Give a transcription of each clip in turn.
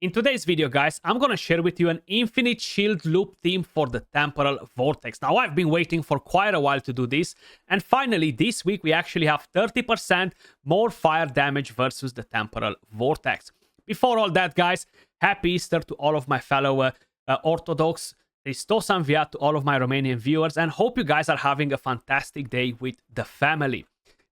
In today's video, guys, I'm gonna share with you an infinite shield loop theme for the Temporal Vortex. Now, I've been waiting for quite a while to do this, and finally, this week, we actually have 30% more fire damage versus the Temporal Vortex. Before all that, guys, happy Easter to all of my fellow Orthodox. Hristos Înviat to all of my Romanian viewers, and hope you guys are having a fantastic day with the family.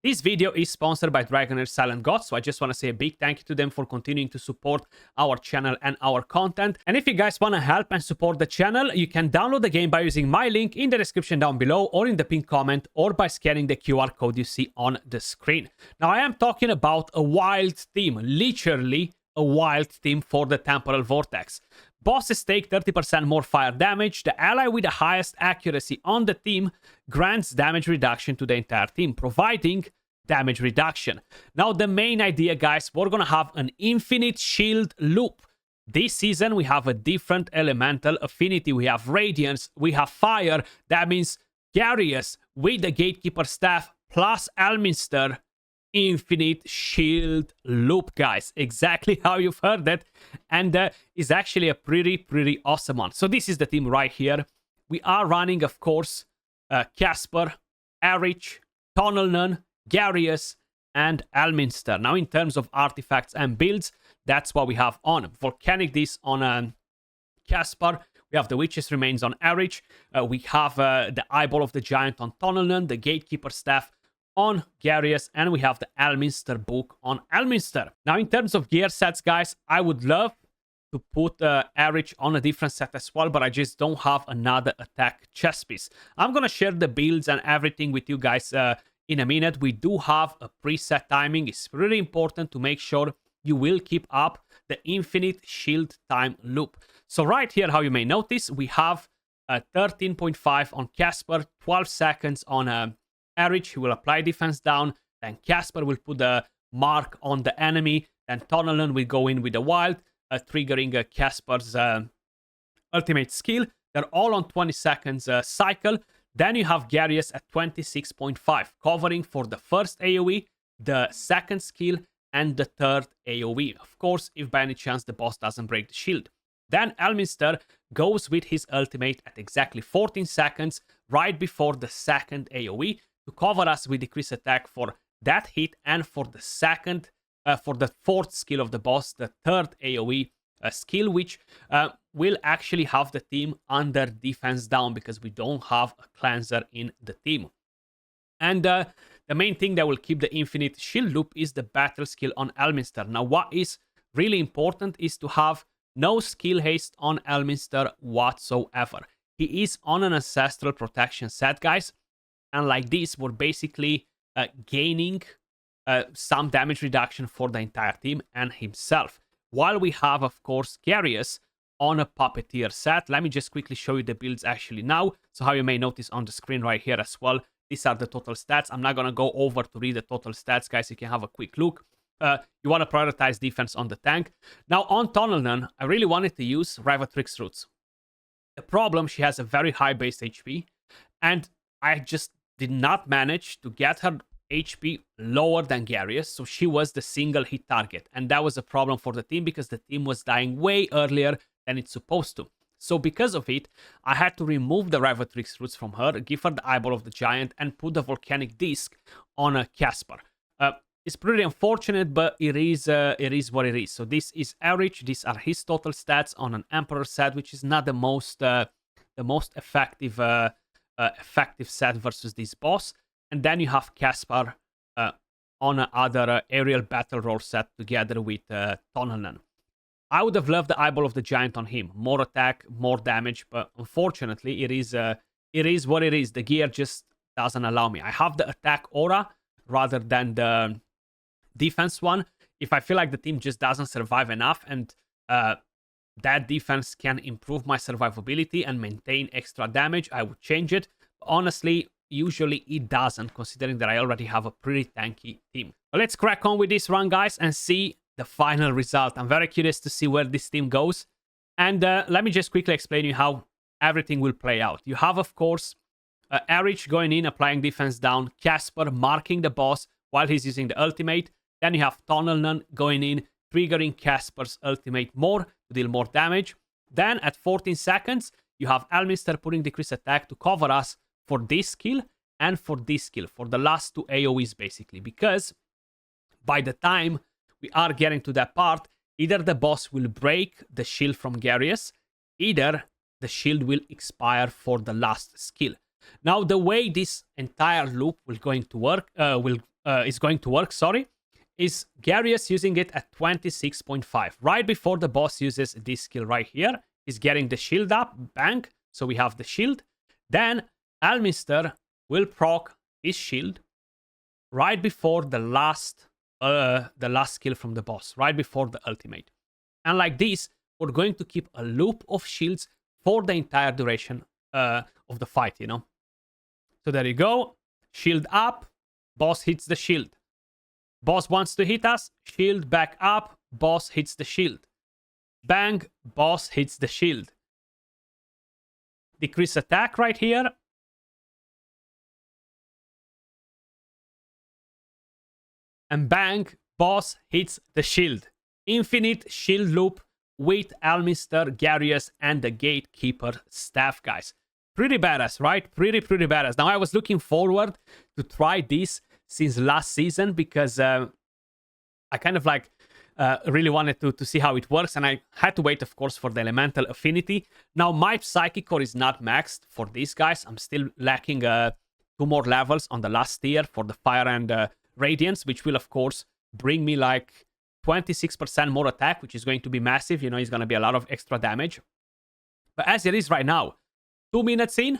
This video is sponsored by Dragonheir Silent Gods, so I just want to say a big thank you to them for continuing to support our channel and our content. And if you guys want to help and support the channel, you can download the game by using my link in the description down below or in the pinned comment, or by scanning the QR code you see on the screen. Now, I am talking about a wild theme, literally a wild theme for the Temporal Vortex. Bosses take 30% more fire damage. The ally with the highest accuracy on the team grants damage reduction to the entire team, providing damage reduction. Now, the main idea, guys, we're gonna have an infinite shield loop. This season, we have a different elemental affinity. We have Radiance, we have Fire. That means Garius with the Gatekeeper Staff plus Elminster. Infinite shield loop, guys, exactly how you've heard it, and is actually a pretty awesome one. So this is the team right here. We are running, of course, Casper, Erich, Tonelnan, Garius, and Elminster. Now, in terms of artifacts and builds, that's what we have on Volcanic Disc on Casper. We have the Witch's Remains on Erich. We have the Eyeball of the Giant on Tonelnan, the Gatekeeper Staff on Garius, and we have the Elminster book on Elminster. Now, in terms of gear sets, guys, I would love to put Erich on a different set as well, but I just don't have another attack chest piece. I'm gonna share the builds and everything with you guys in a minute. We do have a preset timing. It's really important to make sure you will keep up the infinite shield time loop. So right here, how you may notice, we have 13.5 on Casper, 12 seconds on Erich. He will apply defense down, then Casper will put the mark on the enemy, then Tonellan will go in with the wild, triggering Casper's ultimate skill. They're all on 20 seconds cycle. Then you have Garius at 26.5, covering for the first AoE, the second skill, and the third AoE. Of course, if by any chance the boss doesn't break the shield. Then Elminster goes with his ultimate at exactly 14 seconds, right before the second AoE, to cover us with decreased attack for that hit and for the second, for the fourth skill of the boss, the third AoE skill, which will actually have the team under defense down because we don't have a cleanser in the team. And the main thing that will keep the infinite shield loop is the battle skill on Elminster. Now, what is really important is to have no skill haste on Elminster whatsoever. He is on an ancestral protection set, guys. And like this, we're basically gaining some damage reduction for the entire team and himself. While we have, of course, Garius on a Puppeteer set. Let me just quickly show you the builds actually now. So how you may notice on the screen right here as well, these are the total stats. I'm not going to go over to read the total stats, guys. You can have a quick look. You want to prioritize defense on the tank. Now, on Tonelnan, I really wanted to use Revatrix Roots. The problem, she has a very high base HP, and I just did not manage to get her HP lower than Garius, so she was the single hit target, and that was a problem for the team because the team was dying way earlier than it's supposed to. So because of it, I had to remove the Revatrix Roots from her, give her the Eyeball of the Giant, and put the Volcanic Disc on a Casper. It's pretty unfortunate, but it is what it is. So this is Erich. These are his total stats on an Emperor set, which is not the most effective effective set versus this boss. And then you have Casper on another aerial battle roll set together with Tonellan. I would have loved the Eyeball of the Giant on him. More attack, more damage, but unfortunately it is what it is. The gear just doesn't allow me. I have the attack aura rather than the defense one. If I feel like the team just doesn't survive enough and that defense can improve my survivability and maintain extra damage, I would change it. Honestly, usually it doesn't, considering that I already have a pretty tanky team. But let's crack on with this run, guys, and see the final result. I'm very curious to see where this team goes. And let me just quickly explain you how everything will play out. You have, of course, Erich going in, applying defense down, Casper marking the boss while he's using the ultimate. Then you have Tonelnan going in, triggering Casper's ultimate more to deal more damage. Then at 14 seconds, you have Elminster putting decrease attack to cover us for this skill and for this skill, for the last two AoEs basically, because by the time we are getting to that part, either the boss will break the shield from Garius, either the shield will expire for the last skill. Now, the way this entire loop is going to work, is Garius using it at 26.5. Right before the boss uses this skill right here, is getting the shield up, bang, so we have the shield. Then Elminster will proc his shield right before the last skill from the boss, right before the ultimate. And like this, we're going to keep a loop of shields for the entire duration of the fight, you know. So there you go. Shield up, boss hits the shield. Boss wants to hit us, shield back up, boss hits the shield. Bang, boss hits the shield. Decrease attack right here. And bang, boss hits the shield. Infinite shield loop with Elminster, Garius, and the Gatekeeper staff, guys. Pretty badass, right? Pretty badass. Now, I was looking forward to try this since last season because I kind of like really wanted to see how it works, and I had to wait, of course, for the elemental affinity. Now, my psychic core is not maxed for these guys. I'm still lacking 2 more levels on the last tier for the fire and radiance, which will, of course, bring me like 26% more attack, which is going to be massive. You know, it's going to be a lot of extra damage. But as it is right now, 2 minutes in,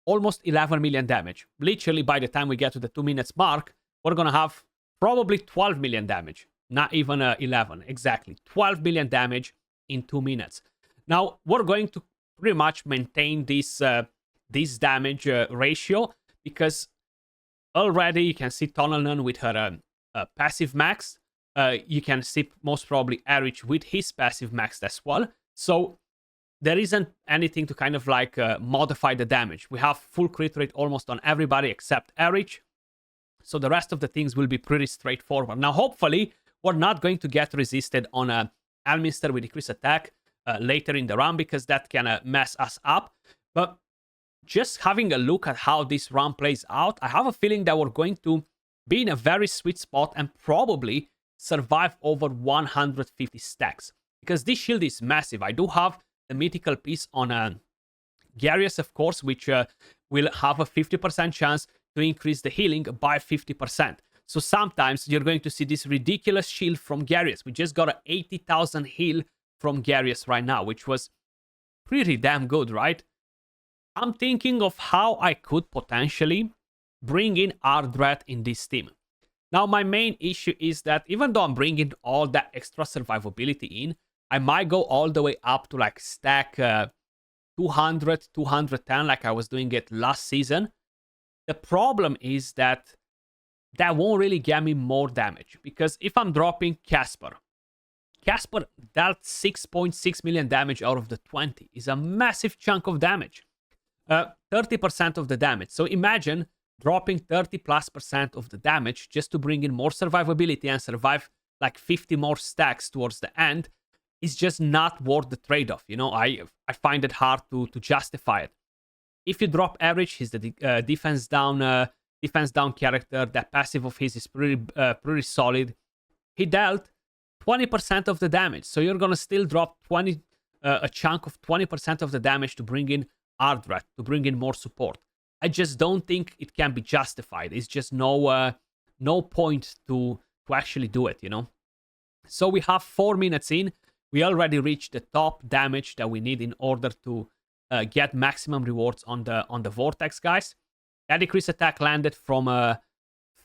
almost 11 million damage. Literally, by the time we get to the 2 minutes mark, we're going to have probably 12 million damage. Not even 11. Exactly. 12 million damage in 2 minutes. Now, we're going to pretty much maintain this damage ratio because already you can see Tunnel Nun with her passive max. You can see most probably Erich with his passive max as well. So there isn't anything to kind of like modify the damage. We have full crit rate almost on everybody except Erich. So the rest of the things will be pretty straightforward. Now, hopefully, we're not going to get resisted on Elminster with decreased attack later in the run because that can mess us up. But just having a look at how this run plays out, I have a feeling that we're going to be in a very sweet spot and probably survive over 150 stacks. Because this shield is massive. I do have the mythical piece on Garius, of course, which will have a 50% chance to increase the healing by 50%. So sometimes you're going to see this ridiculous shield from Garius. We just got an 80,000 heal from Garius right now, which was pretty damn good, right? I'm thinking of how I could potentially bring in Ardred in this team. Now, my main issue is that even though I'm bringing all that extra survivability in, I might go all the way up to like stack 200, 210 like I was doing it last season. The problem is that won't really get me more damage. Because if I'm dropping Casper dealt 6.6 million damage out of the 20. Is a massive chunk of damage. 30% of the damage. So imagine dropping 30+% of the damage just to bring in more survivability and survive like 50 more stacks towards the end is just not worth the trade-off. You know, I find it hard to justify it. If you drop average, he's the defense down character. That passive of his is pretty solid. He dealt 20% of the damage, so you're gonna still drop a chunk of 20% of the damage to bring in Ardred, to bring in more support. I just don't think it can be justified. It's just no point to actually do it, you know. So we have 4 minutes in. We already reached the top damage that we need in order to get maximum rewards on the Vortex, guys. That decreased attack landed from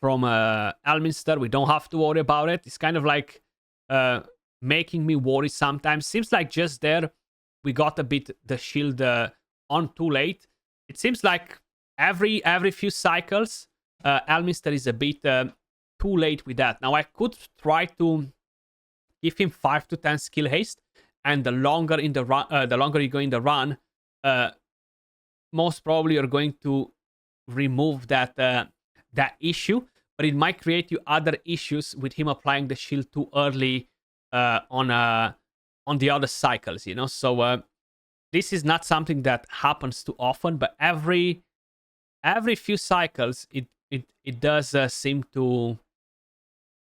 Elminster. We don't have to worry about it. It's kind of like making me worry sometimes. Seems like just there we got a bit the shield on too late. It seems like every few cycles Elminster is a bit too late with that. Now I could try to give him 5 to 10 skill haste, and the longer you go in the run, most probably you're going to remove that issue. But it might create you other issues with him applying the shield too early on the other cycles, you know. So this is not something that happens too often, but every few cycles it does seem to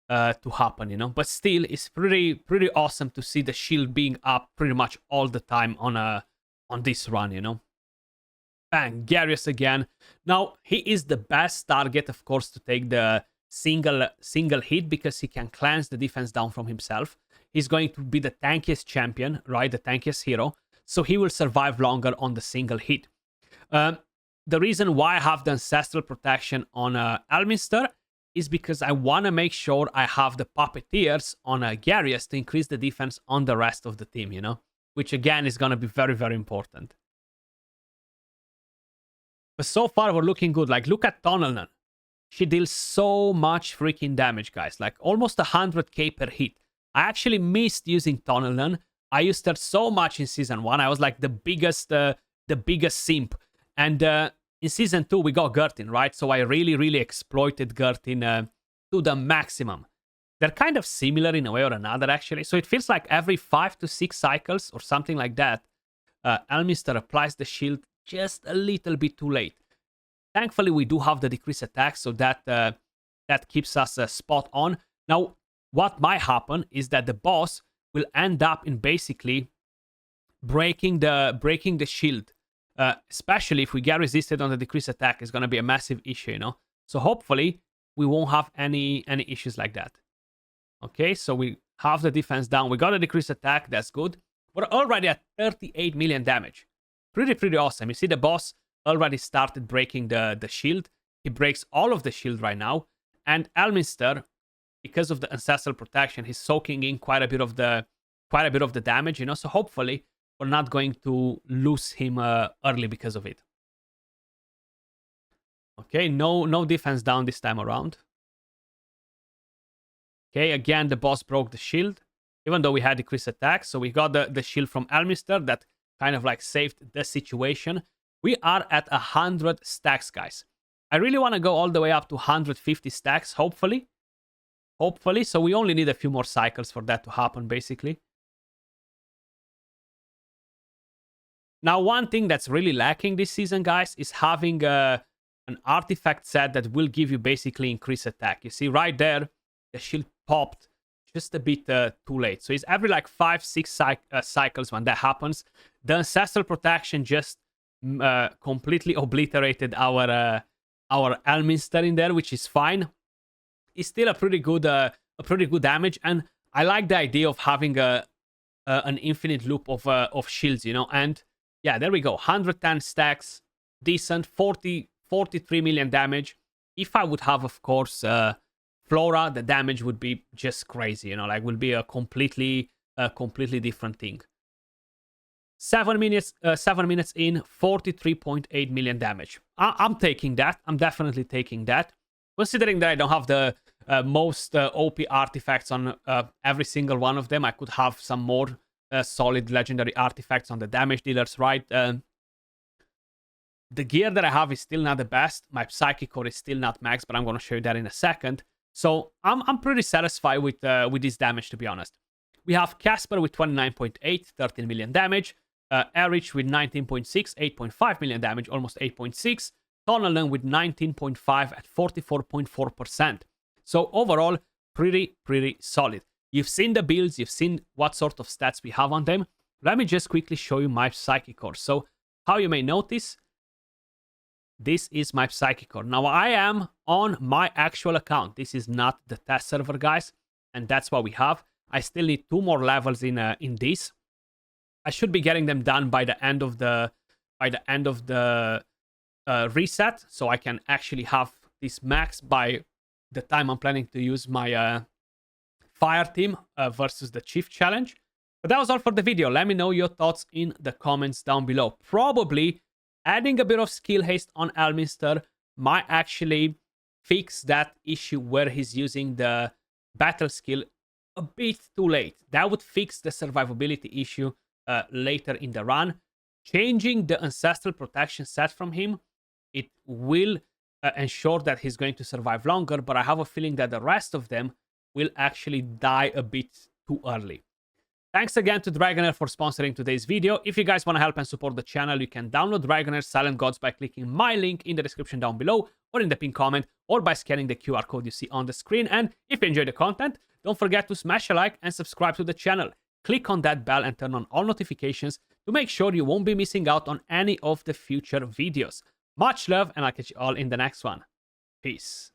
happen, you know. But still, it's pretty awesome to see the shield being up pretty much all the time on this run, you know. Bang, Garius again. Now he is the best target, of course, to take the single hit because he can cleanse the defense down from himself. He's going to be the tankiest champion, right? The tankiest hero, so he will survive longer on the single hit. The reason why I have the ancestral protection on Elminster is because I want to make sure I have the puppeteers on Garius to increase the defense on the rest of the team, you know, which again is going to be very important. But so far we're looking good. Like, look at Tunnelnan. She deals so much freaking damage, guys. Like almost 100k per hit. I actually missed using Tunnelnan. I used her so much in season 1. I was like the biggest simp. And in season 2 we got Gertin, right? So I really exploited Gertin to the maximum. They're kind of similar in a way or another, actually. So it feels like every 5 to 6 cycles or something like that, Elminster applies the shield just a little bit too late. Thankfully, we do have the decrease attack, so that keeps us spot on. Now, what might happen is that the boss will end up in basically breaking the shield. Especially if we get resisted on the decrease attack, it's going to be a massive issue, you know. So hopefully we won't have any issues like that. Okay, so we have the defense down. We got a decrease attack. That's good. We're already at 38 million damage. Pretty awesome. You see the boss already started breaking the shield. He breaks all of the shield right now. And Elminster, because of the ancestral protection, he's soaking in quite a bit of the damage, you know. So hopefully we're not going to lose him early because of it. Okay, no defense down this time around. Okay, again, the boss broke the shield, even though we had decreased attack. So we got the shield from Elminster that kind of like saved the situation. We are at 100 stacks, guys. I really want to go all the way up to 150 stacks, hopefully. So we only need a few more cycles for that to happen, basically. Now, one thing that's really lacking this season, guys, is having an artifact set that will give you basically increased attack. You see right there, the shield popped just a bit too late. So it's every like 5-6 cycles when that happens. The ancestral protection just completely obliterated our Elminster in there, which is fine. It's still a pretty good damage, and I like the idea of having an infinite loop of shields, you know. And yeah, there we go, 110 stacks, decent, 43 million damage. If I would have, of course, Flora, the damage would be just crazy, you know, like will be a completely different thing. 7 minutes in, 43.8 million damage. I'm taking that. I'm definitely taking that. Considering that I don't have the most OP artifacts on every single one of them, I could have some more solid legendary artifacts on the damage dealers, right? The gear that I have is still not the best. My Psychic Core is still not max, but I'm going to show you that in a second. So I'm pretty satisfied with this damage, to be honest. We have Casper with 29.8, 13 million damage. Erich with 19.6, 8.5 million damage, almost 8.6. Tunnelnan with 19.5 at 44.4%. So overall, pretty solid. You've seen the builds, you've seen what sort of stats we have on them. Let me just quickly show you my Psychic Core. So how you may notice, this is my Psychic Core. Now I am on my actual account. This is not the test server, guys, and that's what we have. I still need 2 more levels in this. I should be getting them done by the end of the reset, so I can actually have this max by the time I'm planning to use my fire team versus the chief challenge. But that was all for the video. Let me know your thoughts in the comments down below. Probably adding a bit of skill haste on Elminster might actually fix that issue where he's using the battle skill a bit too late. That would fix the survivability issue later in the run. Changing the ancestral protection set from him, it will ensure that he's going to survive longer, but I have a feeling that the rest of them will actually die a bit too early. Thanks again to Dragonheir for sponsoring today's video. If you guys want to help and support the channel, you can download Dragonheir Silent Gods by clicking my link in the description down below or in the pinned comment, or by scanning the QR code you see on the screen. And if you enjoy the content, don't forget to smash a like and subscribe to the channel. Click on that bell and turn on all notifications to make sure you won't be missing out on any of the future videos. Much love, and I'll catch you all in the next one. Peace.